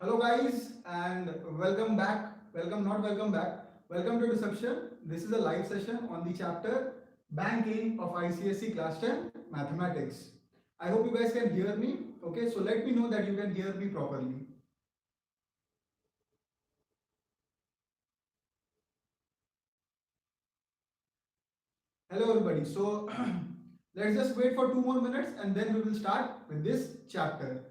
Hello guys and welcome back. Welcome, not welcome back. Welcome to EduCeption. This is a live session on the chapter Banking of ICSE Class 10 Mathematics. I hope you guys can hear me. Okay, so let me know that you can hear me properly. Hello everybody. So let's just wait for 2 more minutes and then we will start with this chapter.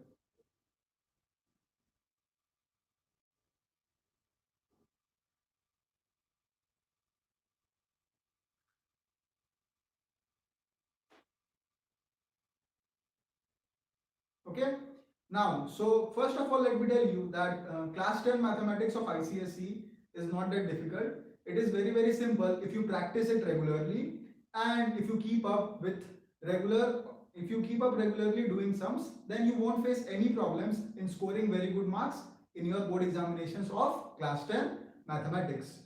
Okay. Now, so first of all, let me tell you that class 10 mathematics of ICSE is not that difficult. It is very simple if you practice it regularly and if you keep up with regular, if you keep up regularly doing sums, then you won't face any problems in scoring very good marks in your board examinations of class 10 mathematics.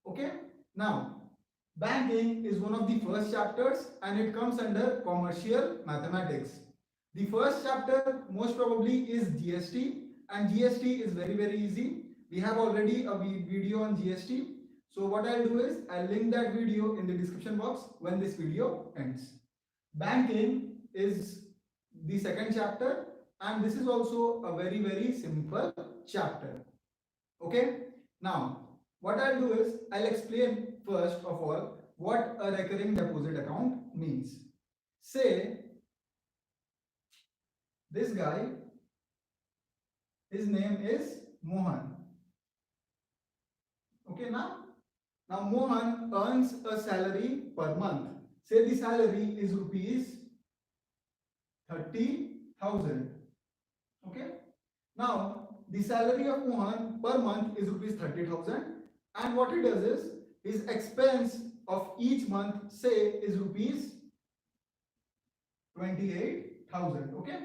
Okay. Now, banking is one of the first chapters and it comes under commercial mathematics. The first chapter most probably is GST and GST is very easy. We have already a video on GST. So what I'll do is I'll link that video in the description box when this video ends. Banking is the second chapter and this is also a very simple chapter. Okay. Now what I'll do is I'll explain first of all what a recurring deposit account means. Say this guy, his name is Mohan. Okay, now Mohan earns a salary per month. Say the salary is rupees 30,000. Okay, now the salary of Mohan per month is rupees 30,000, and what he does is his expense of each month, say, is rupees 28,000. Okay.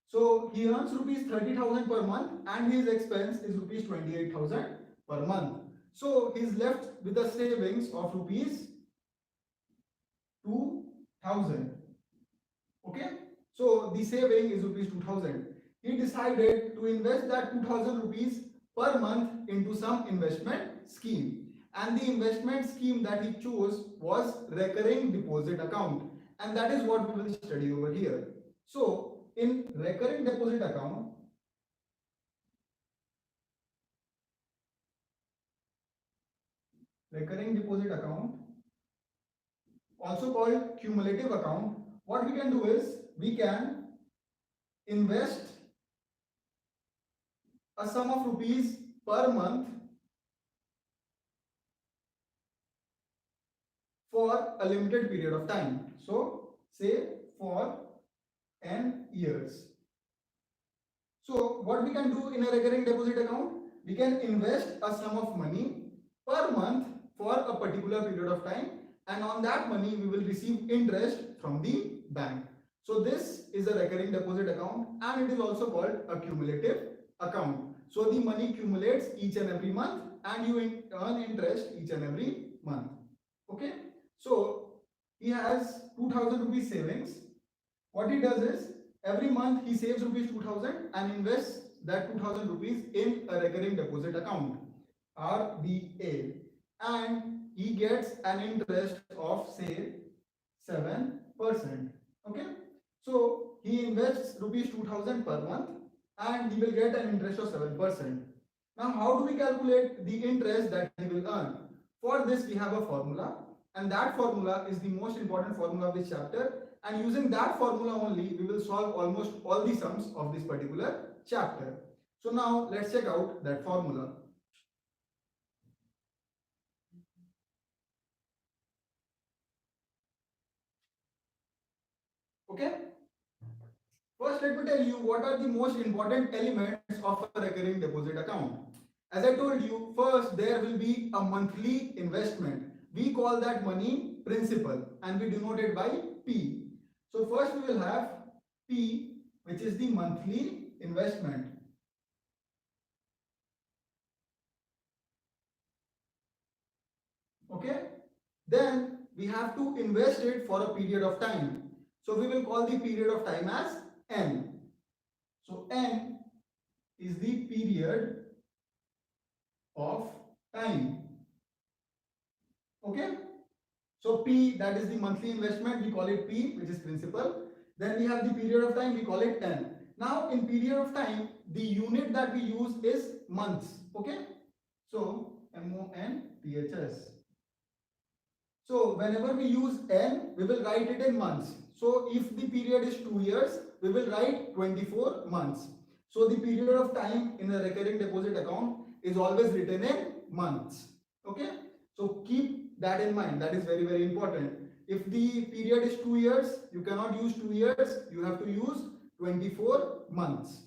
So he earns rupees 30,000 per month and his expense is rupees 28,000 per month. So he is left with a savings of rupees 2,000. Okay. So the saving is rupees 2,000. He decided to invest that 2,000 rupees per month into some investment scheme. And the investment scheme that he chose was recurring deposit account. And that is what we will study over here. So in recurring deposit account, also called cumulative account, what we can do is we can invest a sum of rupees per month for a limited period of time. So say for n years. So what we can do in a recurring deposit account, we can invest a sum of money per month for a particular period of time, and on that money we will receive interest from the bank. So this is a recurring deposit account and it is also called a cumulative account. So the money accumulates each and every month and you earn interest each and every month. Okay. So he has 2,000 rupees savings. What he does is every month he saves rupees 2,000 and invests that 2,000 rupees in a recurring deposit account, RDA, and he gets an interest of say 7%. Okay, so he invests rupees 2,000 per month and he will get an interest of 7%. Now how do we calculate the interest that he will earn? For this we have a formula, and that formula is the most important formula of this chapter, and using that formula only we will solve almost all the sums of this particular chapter. So now let's check out that formula. Okay, first let me tell you what are the most important elements of a recurring deposit account. As I told you, first there will be a monthly investment. We call that money principal and we denote it by P. So first we will have P, which is the monthly investment. Okay. Then we have to invest it for a period of time. So we will call the period of time as N. So N is the period of time. Okay. So P, that is the monthly investment, we call it P, which is principal. Then we have the period of time, we call it N. Now in period of time, the unit that we use is months. Okay. So MONTHS. So whenever we use N, we will write it in months. So if the period is 2 years, we will write 24 months. So the period of time in a recurring deposit account is always written in months. Okay. So keep that in mind. That is very, very important. If the period is 2 years, you cannot use 2 years. You have to use 24 months.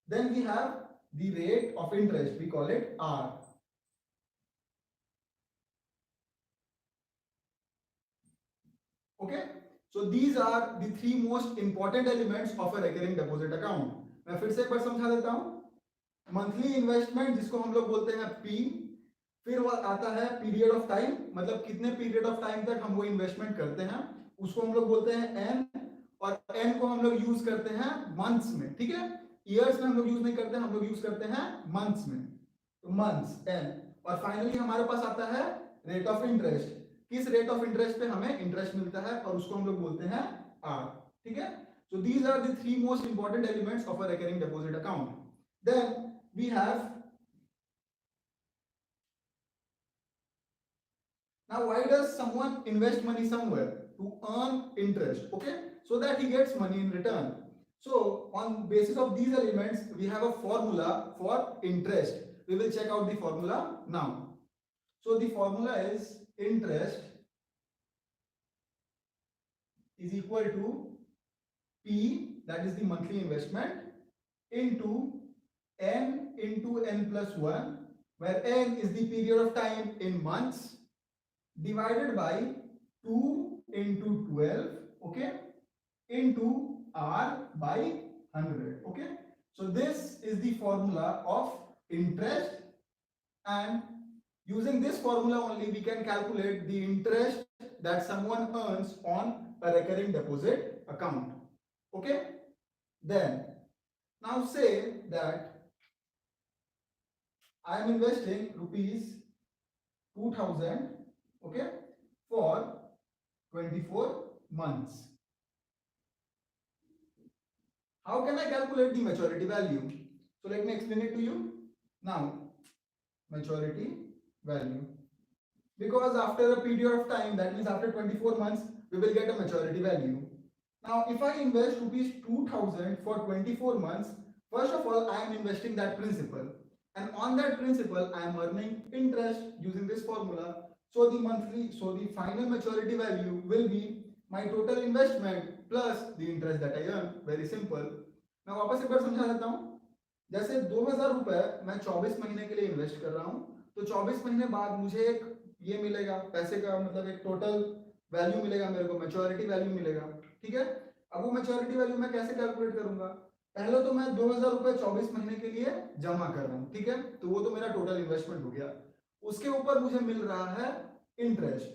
Then we have the rate of interest. We call it R. Okay. So these are the three most important elements of a recurring deposit account. मैं फिर से एक बार समझा देता हूं. Monthly investment जिसको हम लोग बोलते हैं P, फिर वो आता है पीरियड ऑफ टाइम, मतलब कितने पीरियड ऑफ टाइम तक हम वो इन्वेस्टमेंट करते हैं, उसको हम लोग बोलते हैं N, और N को हम लोग यूज करते हैं मंथ्स में. ठीक है. ईयर्स में हम लोग यूज नहीं करते, हम लोग यूज करते हैं मंथ्स में. तो मंथ्स N. और फाइनली हमारे पास आता है रेट ऑफ इंटरेस्ट. किस रेट ऑफ इंटरेस्ट पे हमें इंटरेस्ट मिलता है, और उसको हम लोग बोलते हैं R. ठीक है. So these are the three most important elements of a recurring deposit account. Then we have, now why does someone invest money somewhere? To earn interest. Okay, so that he gets money in return. So on basis of these elements, we have a formula for interest. We will check out the formula now. So the formula is interest is equal to P, that is the monthly investment, into N into N plus 1, where N is the period of time in months, divided by 2 into 12, okay, into R by 100. Okay. So this is the formula of interest, and using this formula only we can calculate the interest that someone earns on a recurring deposit account. Okay. Then now say that I am investing rupees 2000, okay, for 24 months. How can I calculate the maturity value? So let me explain it to you. Now, maturity value. Because after a period of time, that means after 24 months, we will get a maturity value. Now, if I invest rupees 2000 for 24 months, first of all, I am investing that principal. And on that principal, I am earning interest using this formula. So the final maturity value will be my total investment plus the interest that I earn. Very simple. मैं वापस एक बार समझा देता हूँ. जैसे 2000 रुपए मैं 24 महीने के लिए इन्वेस्ट कर रहा हूँ, तो 24 महीने बाद मुझे एक ये मिलेगा पैसे का, मतलब एक टोटल वैल्यू मिलेगा मेरे को, मैच्योरिटी वैल्यू मिलेगा. ठीक है. अब वो मैच्योरिटी वैल्यू मैं कैसे कैलकुलेट करूंगा? पहले तो मैं 2000 रुपए 24 महीने के लिए जमा कर रहा हूँ. ठीक है. तो वो तो मेरा टोटल इन्वेस्टमेंट हो गया. उसके ऊपर मुझे मिल रहा है इंटरेस्ट.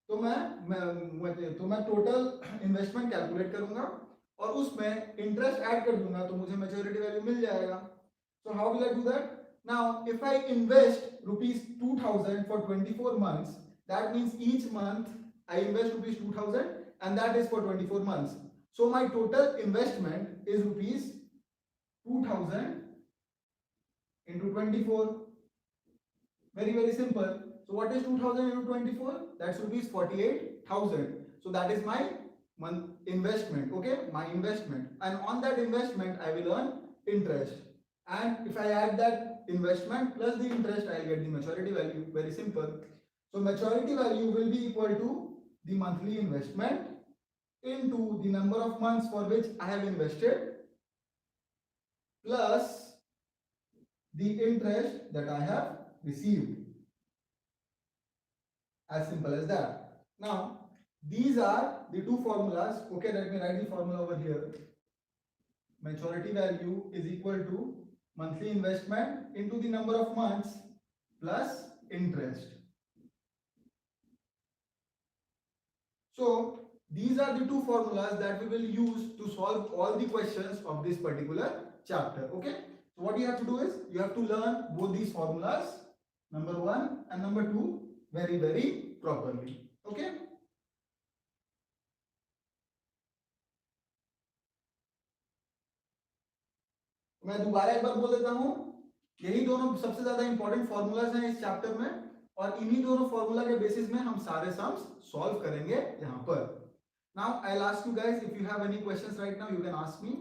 तो मैं टोटल इन्वेस्टमेंट कैलकुलेट करूंगा और उसमें इंटरेस्ट ऐड कर दूंगा, तो मुझे मैच्योरिटी वैल्यू मिल जाएगा. So how will I do that? Now if I invest rupees 2000 for 24 months, that means each month I invest rupees 2000 and that is for 24 months. So my total investment is rupees 2000 into 24. Very, very simple. So what is 2000 into 24? That's rupees 48,000. So that is my investment. Okay, my investment. And on that investment, I will earn interest. And if I add that investment plus the interest, I'll get the maturity value. Very simple. So maturity value will be equal to the monthly investment into the number of months for which I have invested plus the interest that I have received. As simple as that. Now, these are the two formulas. Okay, let me write the formula over here. Maturity value is equal to monthly investment into the number of months plus interest. So, these are the two formulas that we will use to solve all the questions of this particular chapter. Okay. So what you have to do is you have to learn both these formulas, number 1 and number 2, very, very properly. Okay. मैं दोबारा एक बार बोल देता हूं, यही दोनों सबसे ज्यादा इंपॉर्टेंट फॉर्मूलाज हैं इस चैप्टर में, और इन्हीं दोनों फॉर्मूला के बेसिस में हम सारे सम्स सॉल्व करेंगे यहां पर. Now I'll ask you guys, if you have any questions right now, you can ask me.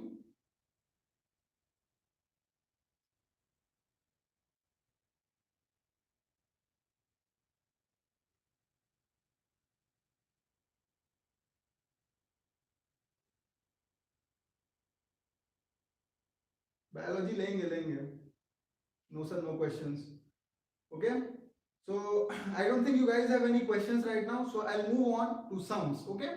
Biology लेंगे. No sir, no questions. Okay. So I don't think you guys have any questions right now. So I'll move on to sums. Okay.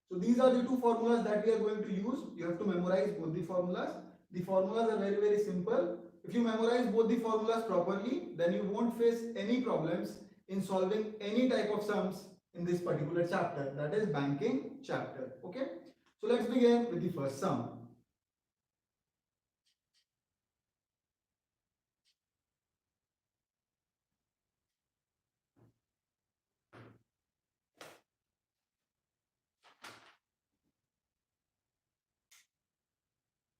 So these are the two formulas that we are going to use. You have to memorize both the formulas. The formulas are very, very simple. If you memorize both the formulas properly, then you won't face any problems in solving any type of sums in this particular chapter, that is banking chapter. Okay. So let's begin with the first sum.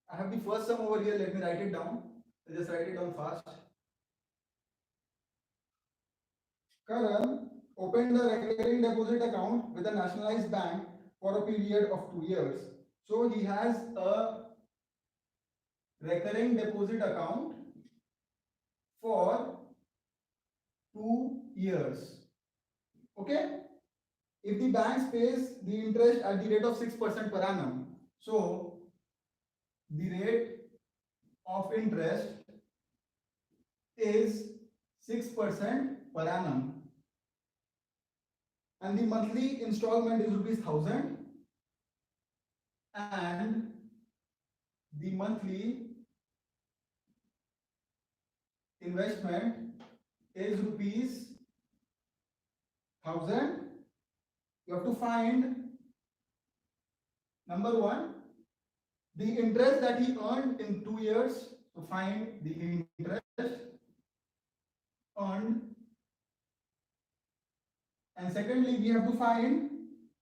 I have the first sum over here. Let me write it down. I'll just write it down fast. Karan opened a recurring deposit account with a nationalized bank for a period of 2 years. So he has a recurring deposit account for 2 years. Okay? If the bank pays the interest at the rate of 6% per annum, so the rate of interest is 6% per annum, and the monthly installment is ₹1000, and the monthly investment is ₹1000. You have to find, number 1, the interest that he earned in 2 years. So find the interest earned, and secondly we have to find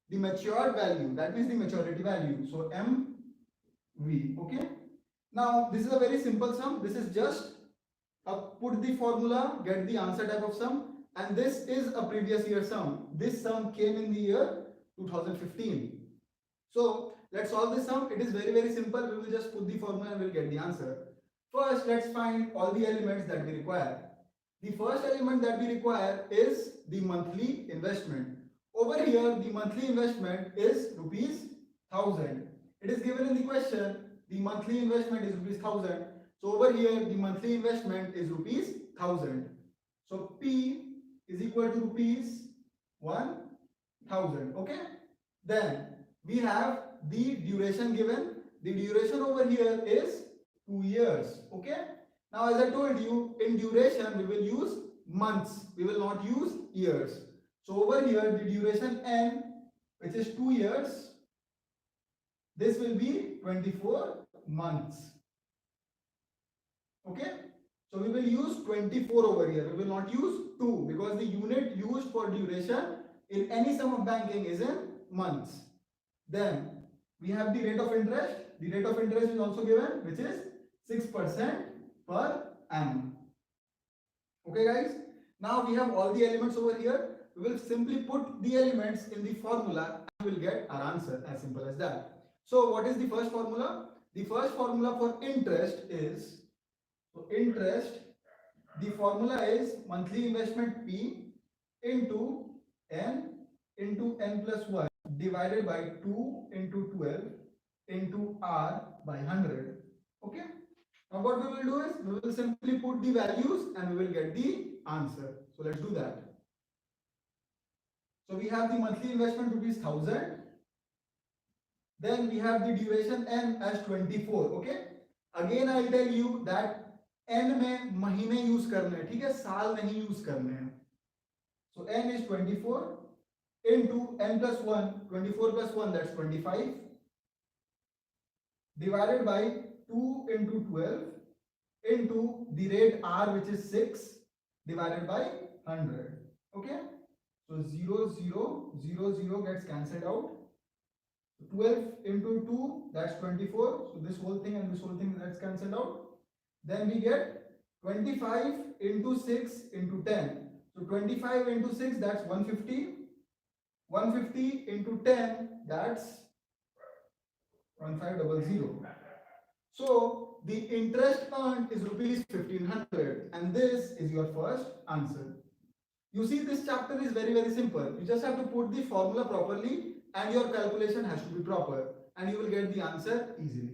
the matured value, that means the maturity value, so MV. Okay. Now this is a very simple sum. This is just a put the formula, get the answer type of sum, and this is a previous year sum. This sum came in the year 2015. So let's solve this sum. It is very, very simple. We will just put the formula and we'll get the answer. First, let's find all the elements that we require. The first element that we require is the monthly investment. Over here, the monthly investment is ₹1000. It is given in the question, the monthly investment is ₹1000. So over here, the monthly investment is ₹1000. So P is equal to ₹1000. Okay. Then we have the duration given. The duration over here is 2 years. Okay. Now as I told you, in duration we will use months. We will not use years. So over here the duration N, which is 2 years, this will be 24 months. Okay. So we will use 24 over here. We will not use 2, because the unit used for duration in any sum of banking is in months. Then we have the rate of interest. The rate of interest is also given, which is 6% per annum. Okay guys, now we have all the elements over here. We will simply put the elements in the formula and we will get our answer, as simple as that. So what is the first formula? The first formula for interest is, so interest, the formula is monthly investment P into N plus 1 divided by 2 into 12 into R by 100. Okay. Now what we will do is we will simply put the values and we will get the answer. So let's do that. So we have the monthly investment ₹1000. Then we have the duration N as 24. Okay. Again I'll tell you that N में महीने use करने हैं, ठीक है, साल नहीं use करने हैं. So N is 24 into N plus 1, 24 plus 1, that's 25, divided by 2 into 12 into the rate R, which is 6 divided by 100. Okay, so 0, 0, 0, 0 gets cancelled out. 12 into 2, that's 24. So this whole thing and this whole thing, that's cancelled out. Then we get 25 into 6 into 10. So 25 into 6, that's 150. 150 into 10, that's 1500. So the interest earned is rupees 1500, and this is your first answer. You see, this chapter is very simple. You just have to put the formula properly and your calculation has to be proper, and you will get the answer easily.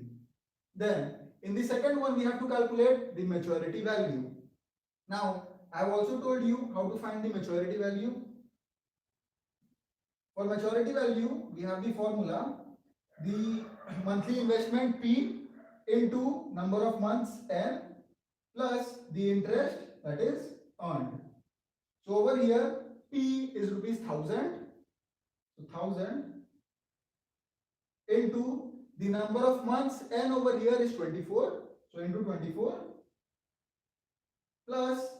Then in the second one, we have to calculate the maturity value. Now I have also told you how to find the maturity value. For maturity value, we have the formula, the monthly investment P into number of months N plus the interest that is earned. So over here, P is rupees 1000. So 1000 into the number of months N over here is 24. So into 24 plus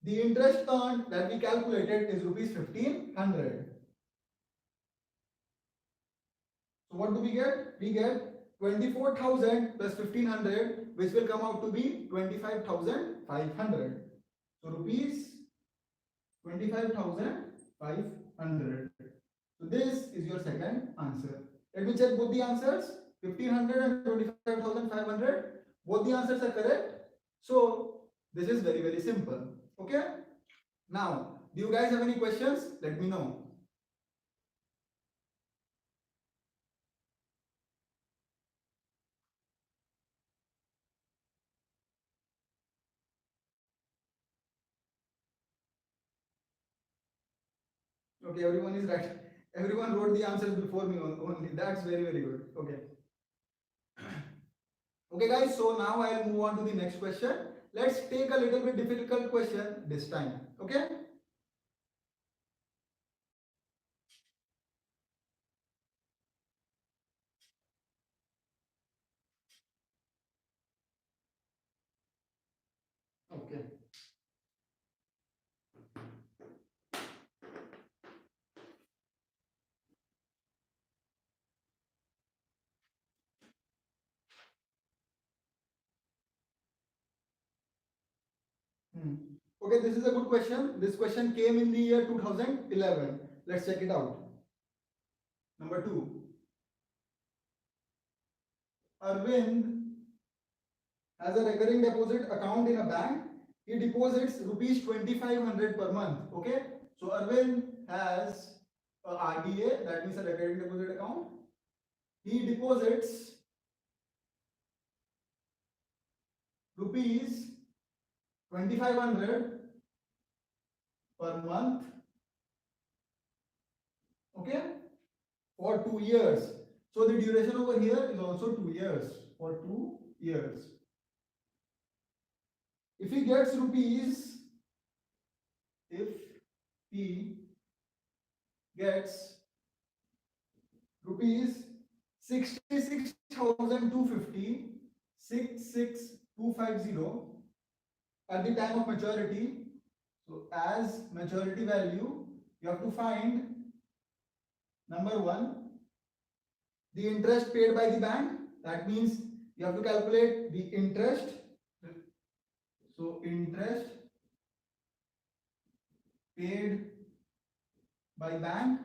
the interest earned that we calculated is rupees 1500. So what do we get? We get 24,000 plus 1500, which will come out to be 25,500. So rupees 25,500. So this is your second answer. Let me check both the answers. 1500 and 25,500. Both the answers are correct. So this is very simple. Okay. Now, do you guys have any questions? Let me know. Okay, everyone is right. Everyone wrote the answers before me only. That's very good. Okay. Okay, guys. So now I'll move on to the next question. Let's take a little bit difficult question this time. Okay. Okay. Okay, this is a good question. This question came in the year 2011. Let's check it out. Number 2. Arvind has a recurring deposit account in a bank. He deposits rupees 2500 per month. Okay, so Arvind has a RDA, that means a recurring deposit account. He deposits rupees 2500 per month. Okay, for 2 years. So the duration over here is also 2 years. For 2 years. If he gets rupees, if he gets rupees 66,250, 66,250 at the time of maturity. So as maturity value, you have to find number 1, the interest paid by the bank. That means you have to calculate the interest. So interest paid by bank,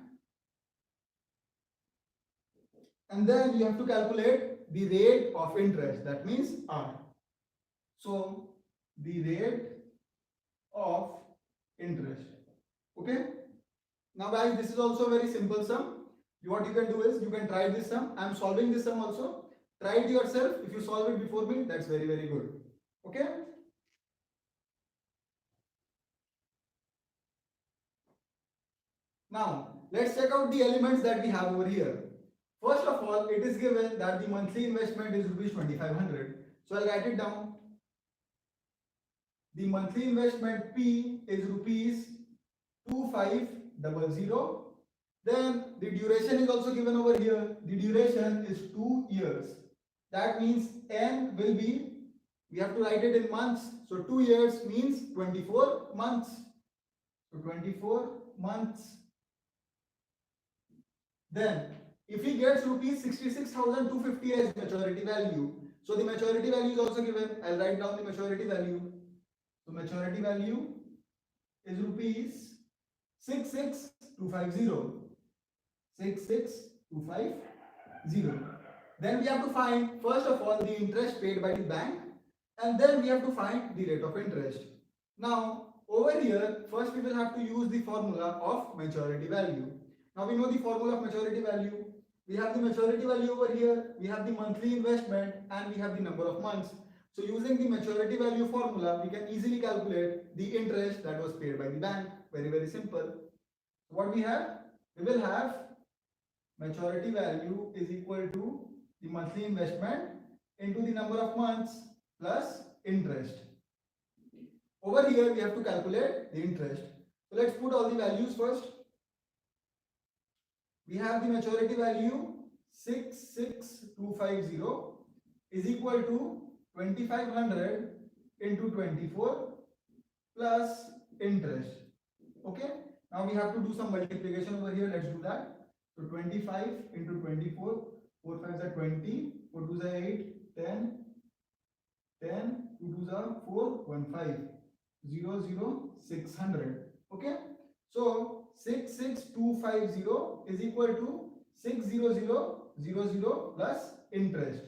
and then you have to calculate the rate of interest, that means R. So the rate of interest. Okay. Now guys, this is also a very simple sum. What you can do is you can try this sum. I am solving this sum also. Try it yourself. If you solve it before me, that's very good. Okay. Now let's check out the elements that we have over here. First of all, it is given that the monthly investment is rupees 2500. So I'll write it down. The monthly investment P is rupees 2500. Then the duration is also given over here. The duration is 2 years. That means N will be we have to write it in months. So 2 years means 24 months. So 24 months. Then if he gets rupees 66,250 as maturity value, so the maturity value is also given. I'll write down the maturity value. So maturity value is rupees 66,250. 66,250. Then we have to find first of all the interest paid by the bank, and then we have to find the rate of interest. Now over here, first we will have to use the formula of maturity value. Now we know the formula of maturity value. We have the maturity value over here, we have the monthly investment, and we have the number of months. So using the maturity value formula, we can easily calculate the interest that was paid by the bank. Very, very simple. What we have? We will have maturity value is equal to the monthly investment into the number of months plus interest. Over here, we have to calculate the interest. So let's put all the values first. We have the maturity value 66,250 is equal to 2,500 into 24 plus interest. Okay. Now we have to do some multiplication over here. Let's do that. So 25 into 24, 4 5s are 20, 4 2s are 8, 10, 10, 2 2s are 4, 1 5, 0 0, 600. Okay. So 66,250 is equal to 60000 plus interest.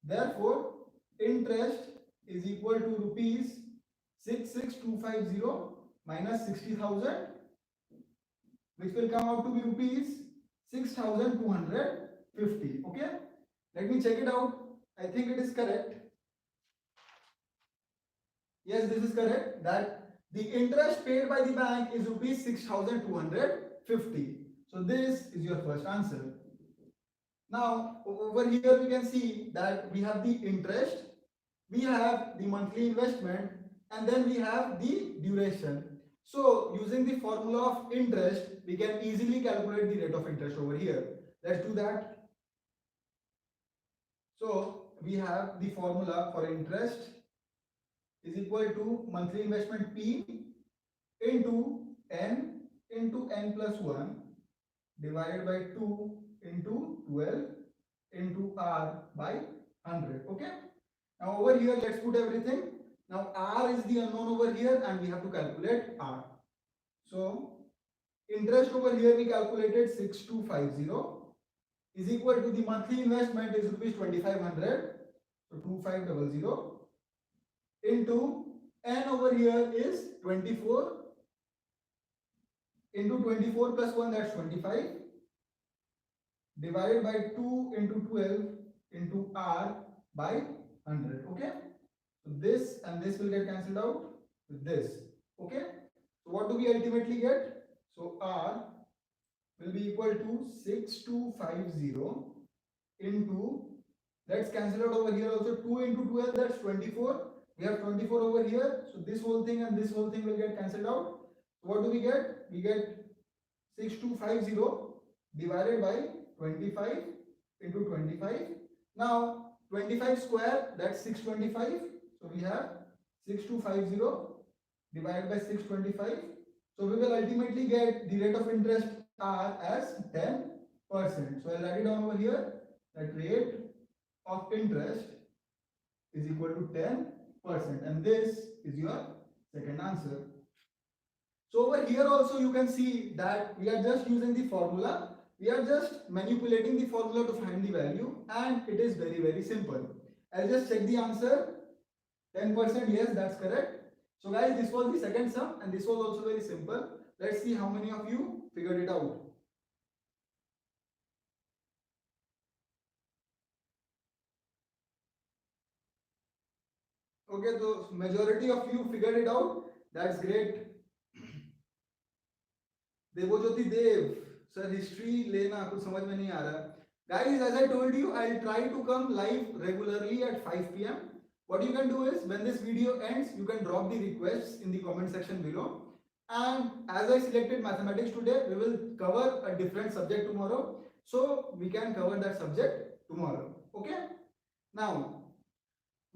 Therefore, interest is equal to rupees 66,250 minus 60,000, which will come out to be rupees 6,250. Okay, let me check it out. I think it is correct. Yes, this is correct. That the interest paid by the bank is rupees 6,250. So this is your first answer. Now over here we can see that we have the interest, we have the monthly investment, and then we have the duration. So using the formula of interest, we can easily calculate the rate of interest over here. Let's do that. So we have the formula for interest is equal to monthly investment P into n plus 1 divided by 2 into 12 into r by 100. Okay. Now over here, let's put everything. Now r is the unknown over here, and we have to calculate r. So interest over here we calculated 6250 is equal to the monthly investment is rupees 2,500. So 2500 into n over here is 24 into 24 plus 1, that's 25, divided by 2 into 12 into r by 100. Okay, so this and this will get cancelled out with this. Okay, so what do we ultimately get? So r will be equal to 6250 into, let's cancel out over here also, 2 into 12, that's 24. We have 24 over here, so this whole thing and this whole thing will get cancelled out. So what do we get? We get 6250 divided by 25 into 25. Now 25 square, that's 625. So we have 6250 divided by 625. So we will ultimately get the rate of interest R as 10%. So I'll write it down over here, that rate of interest is equal to 10%, and this is your second answer. So over here also you can see that we are just using the formula, we are just manipulating the formula to find the value, and it is very, very simple. I'll just check the answer. 10%, yes, that's correct. So guys, this was the second sum, and this was also very simple. Let's see how many of you figured it out. Okay, so majority of you figured it out. That's great. Devjyoti Dev sir history लेना कुछ समझ में नहीं आ रहा. Guys, as I told you, I'll try to come live regularly at 5 p.m. What you can do is, when this video ends, you can drop the requests in the comment section below. And as I selected mathematics today, we will cover a different subject tomorrow. So we can cover that subject tomorrow. Okay. Now,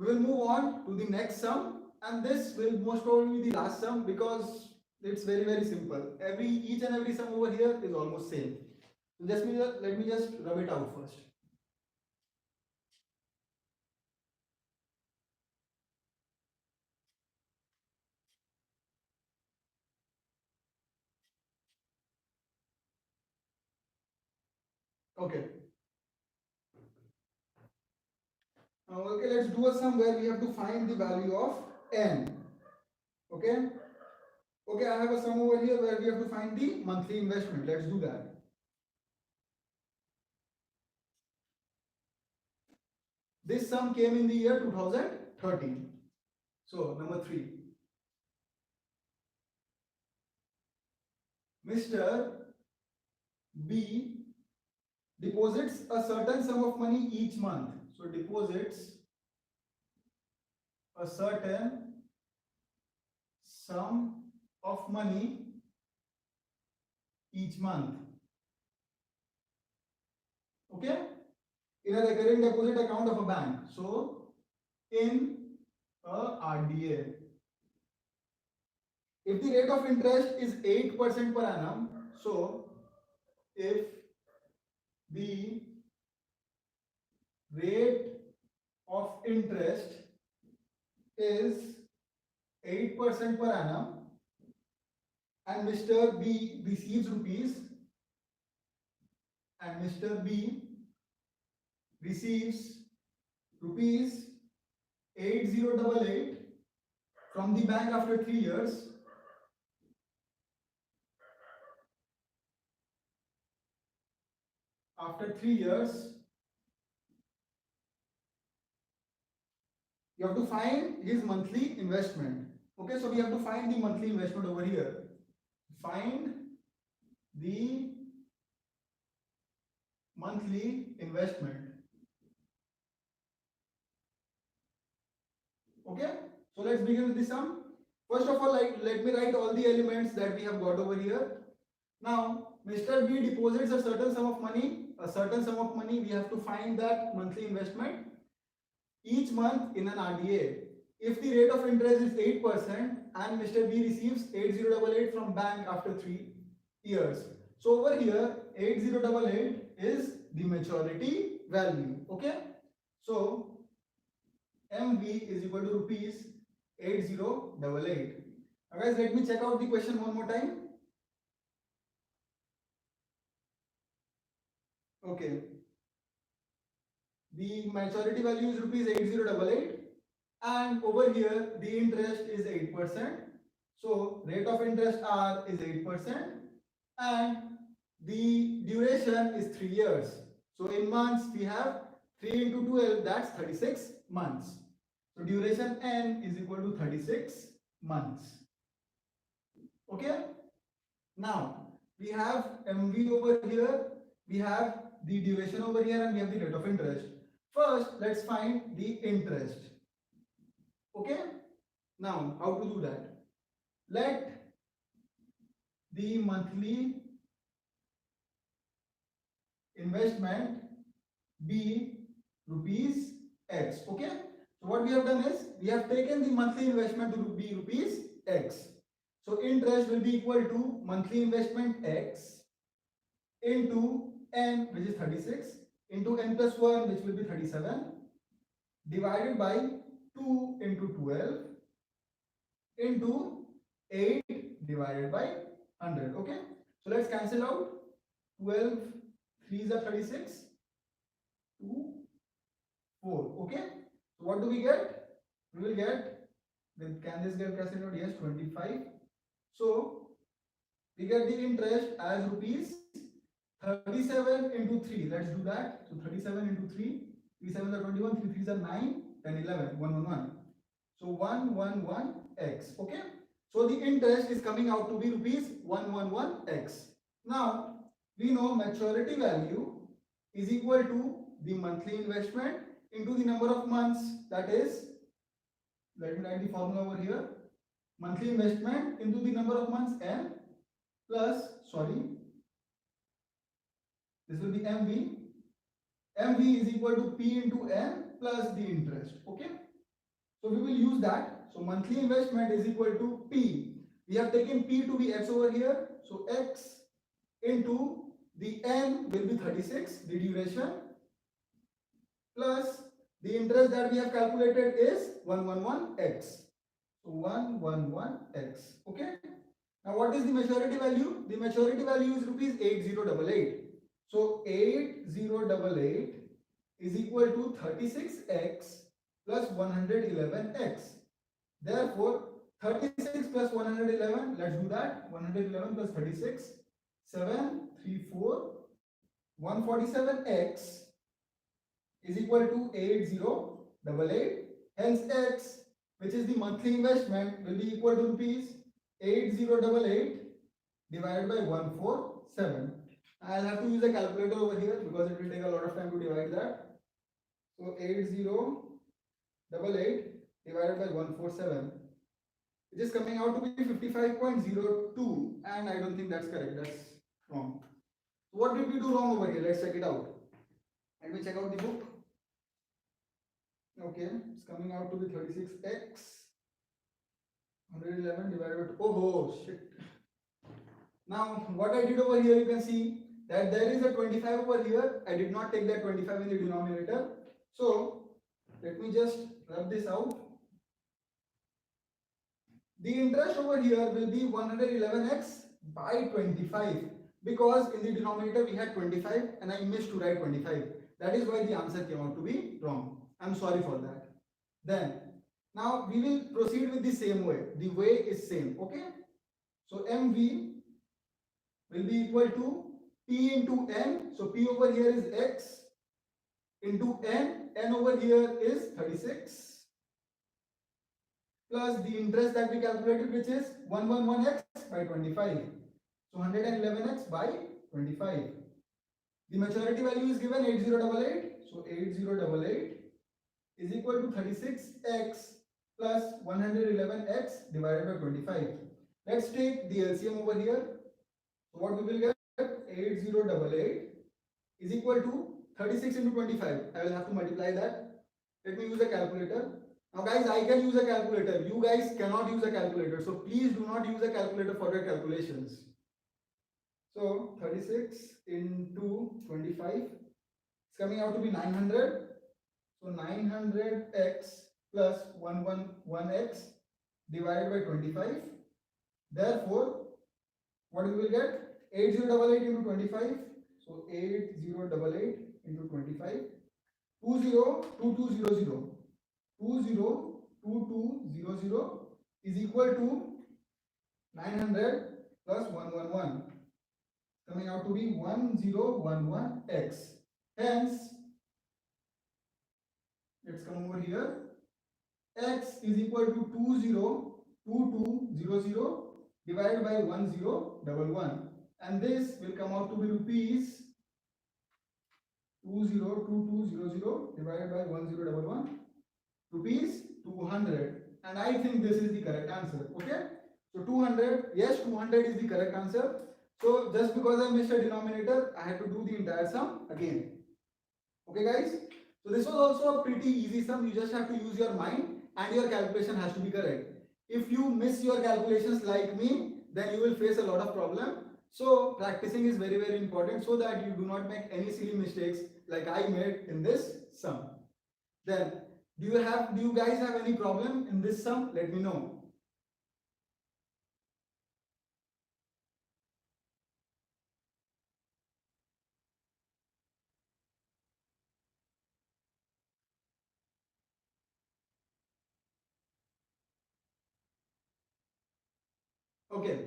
We will move on to the next sum, and this will most probably be the last sum because it's very simple. Each and every sum over here is almost same. So let me just rub it out first. Okay. Okay, let's do a sum where we have to find the value of n. Okay. Okay, I have a sum over here where we have to find the monthly investment. Let's do that. This sum came in the year 2013. So, number 3. Mr. B deposits a certain sum of money each month. So, deposits a certain sum of money each month. Okay? In a recurring deposit account of a bank. So, in a RDA. If the rate of interest is 8% per annum, so if the rate of interest is 8% per annum and Mr. B receives rupees and Mr. B receives rupees 8088 from the bank after 3 years. After 3 years, you have to find his monthly investment. Okay, so we have to find the monthly investment over here. Find the monthly investment. Okay, so let's begin with the sum. First of all, let me write all the elements that we have got over here. Now, Mr. B deposits a certain sum of money. We have to find that monthly investment each month in an RDA. If the rate of interest is 8% and Mr. B receives 8088 from bank after 3 years. So over here, 8088 is the maturity value. Okay. So MV is equal to rupees 8088. Now guys, let me check out the question one more time. Okay. The maturity value is rupees 8088 and over here the interest is 8%. So rate of interest R is 8% and the duration is 3 years. So in months we have 3 into 12, that's 36 months. So duration N is equal to 36 months. Okay. Now we have MV over here, we have the duration over here and we have the rate of interest. First, let's find the interest. Okay. Now, how to do that? Let the monthly investment be rupees X. Okay. So what we have done is we have taken the monthly investment to be rupees X. So interest will be equal to monthly investment X into N, which is 36, into N plus 1, which will be 37, divided by 2 into 12 into 8 divided by 100. Okay. So let's cancel out. 12 3s are 36, 2 4. Okay. So what do we get? We will get, can this get cancelled out? Yes, 25. So we get the interest as rupees 37 into 3. Let's do that. So 37 into 3. 3 7s are 21, 3 3s are 9, 10, 11, 111. So 111x. Okay. So the interest is coming out to be rupees 111x. Now we know maturity value is equal to the monthly investment into the number of months. That is, let me write the formula over here. Monthly investment into the number of months N plus, this will be MV. MV is equal to P into N plus the interest. Okay. So we will use that. So monthly investment is equal to P. We have taken P to be X over here. So X into the N will be 36, the duration, plus the interest that we have calculated is 111x. So 111x. Okay. Now what is the maturity value? The maturity value is rupees 8088. So 8088 is equal to 36x plus 111x. Therefore, 36 plus 111, let's do that. 111 plus 36, 734, 147x is equal to 8088. Hence, x, which is the monthly investment, will be equal to rupees 8088 divided by 147. I'll have to use a calculator over here because it will take a lot of time to divide that. So 8088 divided by 147. It is coming out to be 55.02, and I don't think that's correct. That's wrong. So what did we do wrong over here? Let's check it out. Let me check out the book. Okay, it's coming out to be 36x 111 divided by, oh shit. Now what I did over here, you can see that there is a 25 over here. I did not take that 25 in the denominator. So let me just rub this out. The interest over here will be 111x by 25, because in the denominator we had 25 and I missed to write 25. That is why the answer came out to be wrong. I'm sorry for that. Then now we will proceed with the same way. The way is same. Okay. So MV will be equal to P into N. So P over here is X into N. N over here is 36. Plus the interest that we calculated, which is 111x by 25. So 111x by 25. The maturity value is given 8088. So 8088 is equal to 36x plus 111x divided by 25. Let's take the LCM over here. So what we will get? 8088 is equal to 36 into 25. I will have to multiply that. Let me use a calculator. Now guys, I can use a calculator. You guys cannot use a calculator. So please do not use a calculator for your calculations. So 36 into 25 is coming out to be 900. So 900x plus 111x divided by 25. Therefore, what we will get? 8088 into 25. So 8088 into 25. 202200. 202200 is equal to 900 plus 111, coming out to be 1011x. Hence, let's come over here. X is equal to 202200 divided by 1011, and this will come out to be rupees 202200 divided by 1011, rupees 200. And I think this is the correct answer. Okay, so 200, yes, 200 is the correct answer. So just because I missed a denominator, I had to do the entire sum again. Okay guys, so this was also a pretty easy sum. You just have to use your mind and your calculation has to be correct. If you miss your calculations like me, then you will face a lot of problem. So practicing is very, very important so that you do not make any silly mistakes like I made in this sum. Then do you guys have any problem in this sum? Let me know. Okay.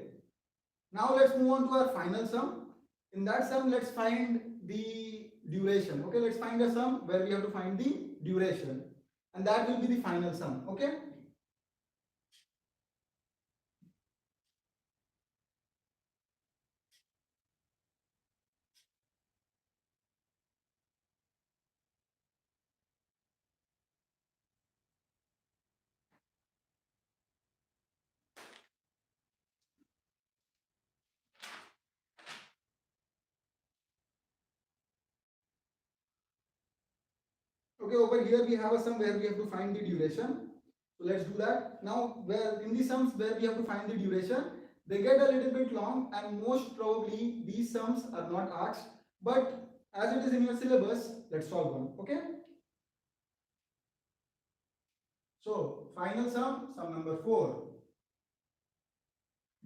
Now let's move on to our final sum. In that sum, let's find the duration. Okay, let's find a sum where we have to find the duration, and that will be the final sum. Okay. Okay, over here we have a sum where we have to find the duration. So let's do that. Now, where in the sums where we have to find the duration, they get a little bit long, and most probably these sums are not asked. But as it is in your syllabus, let's solve them. Okay. So final sum number 4.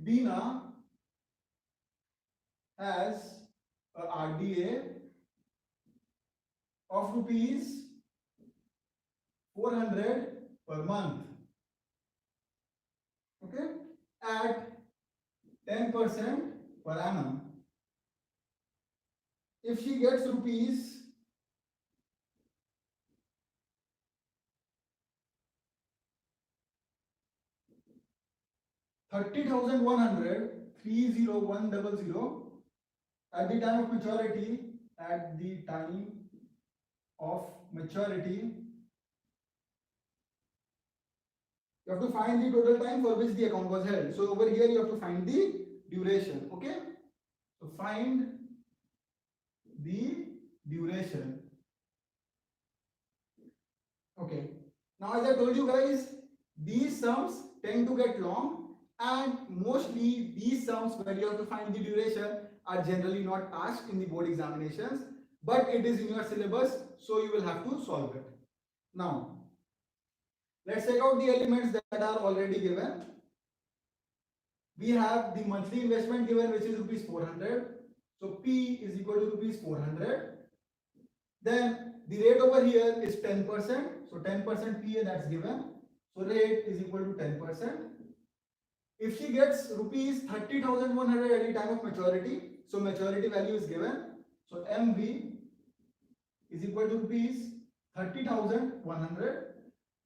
Bina has a RDA of rupees 400 per month. Okay, at 10% per annum. If she gets rupees 30,100 at the time of maturity, you have to find the total time for which the account was held. So over here you have to find the duration. Okay, so find the duration. Okay, now as I told you guys, these sums tend to get long, and mostly these sums where you have to find the duration are generally not asked in the board examinations, but it is in your syllabus, so you will have to solve it. Now let's check out the elements that are already given. We have the monthly investment given, which is rupees 400. So P is equal to rupees 400. Then the rate over here is 10%. So 10% PA, that's given. So rate is equal to 10%. If she gets rupees 30,100 at the time of maturity, so maturity value is given. So MV is equal to rupees 30,100.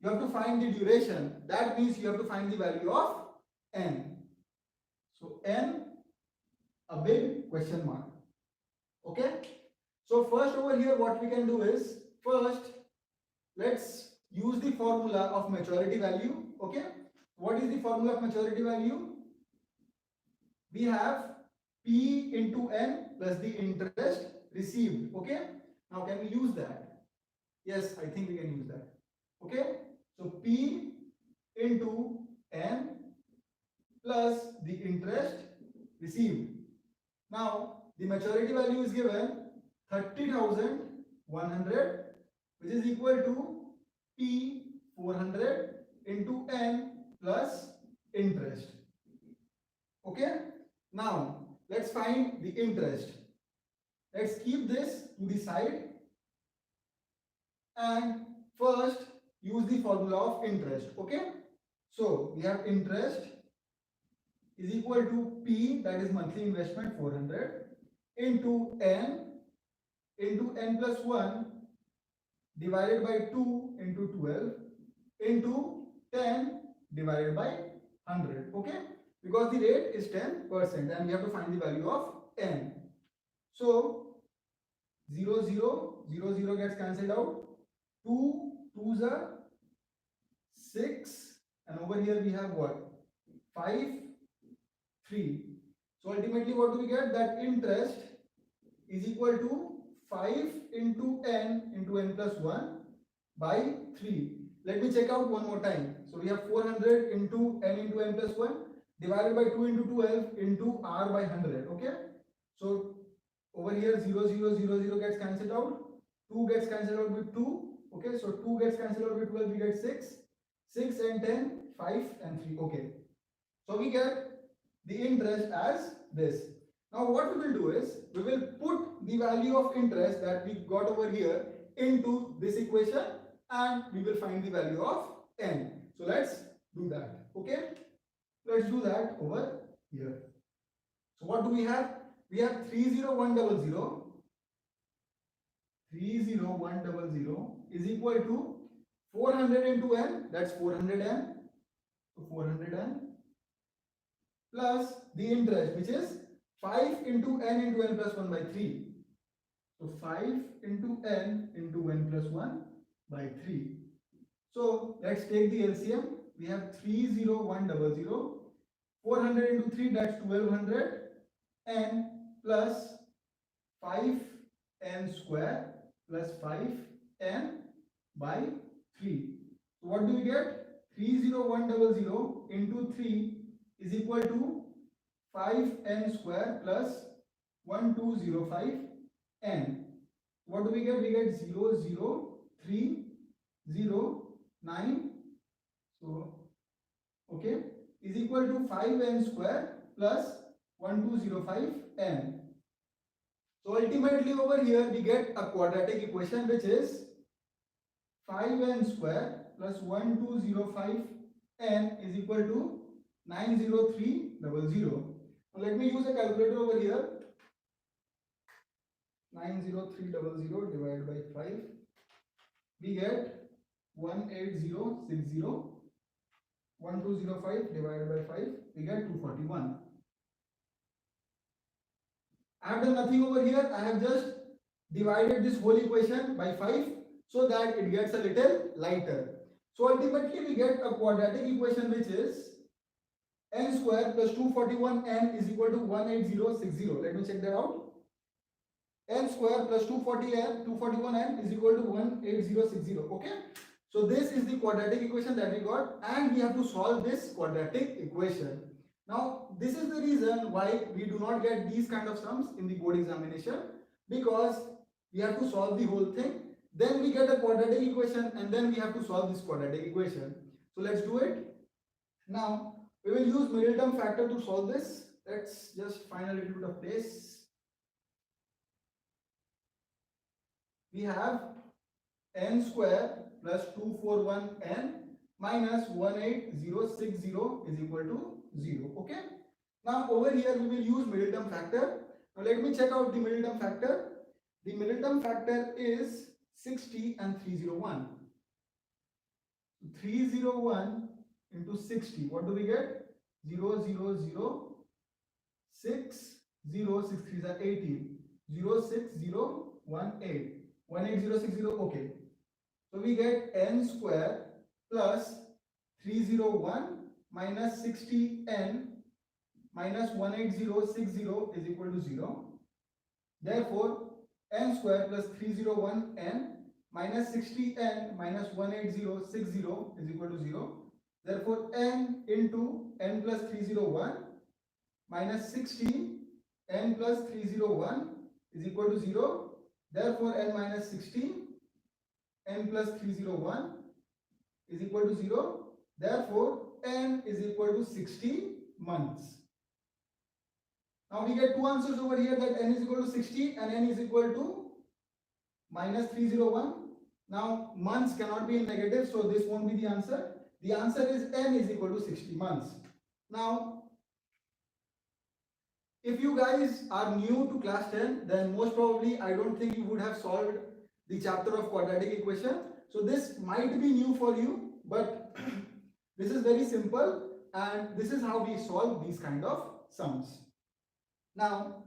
You have to find the duration. That means you have to find the value of N. So N, a big question mark. Okay. So first over here what we can do is, first let's use the formula of maturity value. Okay. What is the formula of maturity value? We have P into N plus the interest received. Okay. Now can we use that? Yes, I think we can use that. Okay. So P into N plus the interest received. Now the maturity value is given 30,100, which is equal to P 400 into N plus interest. Okay. Now let's find the interest. Let's keep this to the side and first use the formula of interest. Okay. So we have interest is equal to P, that is monthly investment 400, into N plus 1 divided by 2 into 12 into 10 divided by 100. Okay, because the rate is 10% and we have to find the value of N. So 0 0 0 0 gets cancelled out, 2 2s are 6, and over here we have what, 5 3. So ultimately what do we get? That interest is equal to 5 into n plus 1 by 3. Let me check out one more time. So we have 400 into n plus 1 divided by 2 into 12 into r by 100. Okay. So over here 0 0 0 0 gets cancelled out. 2 gets cancelled out with 2. Okay. So 2 gets cancelled out with 12. We get 6. 6 and 10, 5 and 3. Okay. So we get the interest as this. Now what we will do is, we will put the value of interest that we got over here into this equation and we will find the value of N. So let's do that. Okay, let's do that over here. So what do we have? We have 30100 is equal to 400 into N, that's 400N. So 400N plus the interest, which is 5 into n plus 1 by 3. So 5 into n plus 1 by 3. So let's take the LCM. We have 30100. 400 into 3, that's 1200, n plus 5n square plus 5n by 3. So what do we get? 30100 into 3 is equal to 5n square plus 1205n. What do we get? We get 00309. So, okay, is equal to 5n square plus 1205n. So ultimately over here we get a quadratic equation which is 5n square plus 1205n is equal to 90300. Now let me use a calculator over here. 90300 divided by 5, we get 18060. 1205 divided by 5, we get 241. I have done nothing over here. I have just divided this whole equation by 5 so that it gets a little lighter. So ultimately we get a quadratic equation which is n square plus 241n is equal to 18060. Let me check that out. N square plus 241n is equal to 18060. Okay. So this is the quadratic equation that we got, and we have to solve this quadratic equation. Now this is the reason why we do not get these kind of sums in the board examination, because we have to solve the whole thing, then we get a quadratic equation, and then we have to solve this quadratic equation. So let's do it. Now we will use middle term factor to solve this. Let's just find a little bit of place. We have n square plus 241n minus 18060 is equal to 0. Okay. Now over here we will use middle term factor. Now let me check out the middle term factor. The middle term factor is 60 and 301. 301 into 60. What do we get? 0, 0, 0, 6, 0, 6 3s are 18. 0, 6, 0, 1, 8. 18060. Okay. So we get n square plus 301 minus 60n minus 18060 is equal to 0. Therefore, n square plus 301n minus 60n minus 18060 is equal to 0. Therefore, n into n plus 301 minus 60 n plus 301 is equal to 0. Therefore, n minus 60 n plus 301 is equal to 0. Therefore, n is equal to 60 months. Now we get two answers over here, that n is equal to 60 and n is equal to minus 301. Now months cannot be in negative, so this won't be the answer. The answer is n is equal to 60 months. Now if you guys are new to class 10, then most probably I don't think you would have solved the chapter of quadratic equation. So this might be new for you, but this is very simple, and this is how we solve these kind of sums. Now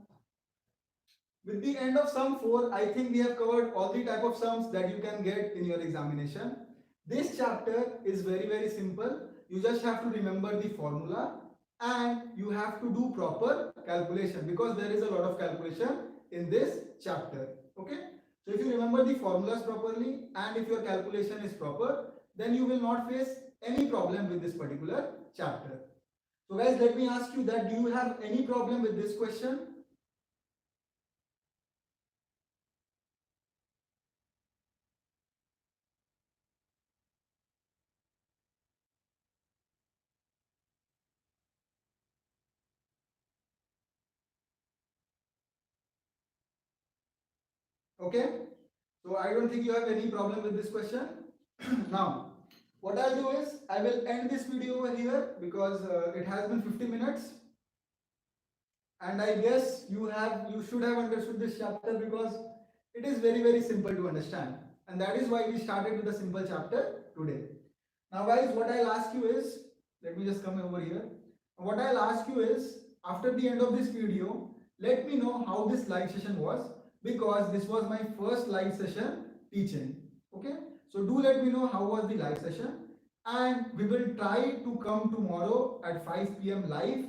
with the end of sum 4, I think we have covered all the type of sums that you can get in your examination. This chapter is very simple. You just have to remember the formula and you have to do proper calculation, because there is a lot of calculation in this chapter. Okay. So if you remember the formulas properly and if your calculation is proper, then you will not face any problem with this particular chapter. So guys, let me ask you that, do you have any problem with this question? Okay. So I don't think you have any problem with this question. Now, what I'll do is I will end this video over here, because it has been 50 minutes. And I guess you should have understood this chapter, because it is very simple to understand. And that is why we started with a simple chapter today. Now guys, what I'll ask you is, let me just come over here. What I'll ask you is, after the end of this video, let me know how this live session was, because this was my first live session teaching. Okay, so do let me know how was the live session, and we will try to come tomorrow at 5 p.m. live.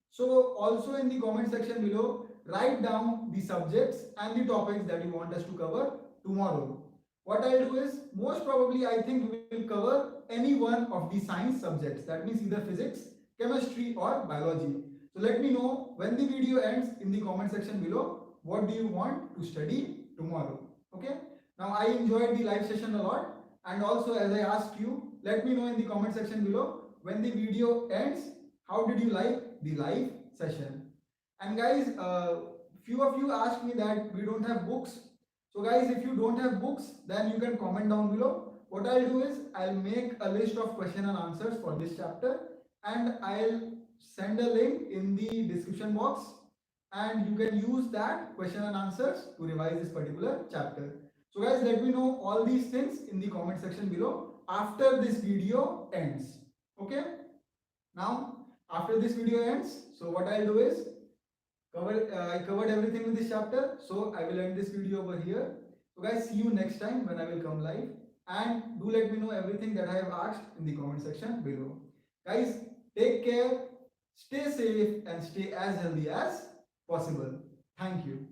So also in the comment section below, write down the subjects and the topics that you want us to cover tomorrow. What I'll do is, most probably I think we will cover any one of the science subjects. That means either physics, chemistry or biology. So let me know when the video ends in the comment section below. What do you want to study tomorrow? Okay. Now I enjoyed the live session a lot, and also as I asked you, let me know in the comment section below when the video ends. How did you like the live session? And guys, few of you asked me that we don't have books. So guys, if you don't have books, then you can comment down below. What I'll do is I'll make a list of question and answers for this chapter, and I'll send a link in the description box, and you can use that question and answers to revise this particular chapter. So guys, let me know all these things in the comment section below after this video ends. Okay. Now, after this video ends, so what I'll do is I covered everything in this chapter, so I will end this video over here. So guys, see you next time when I will come live, and do let me know everything that I have asked in the comment section below. Guys, take care, stay safe and stay as healthy as possible. Thank you.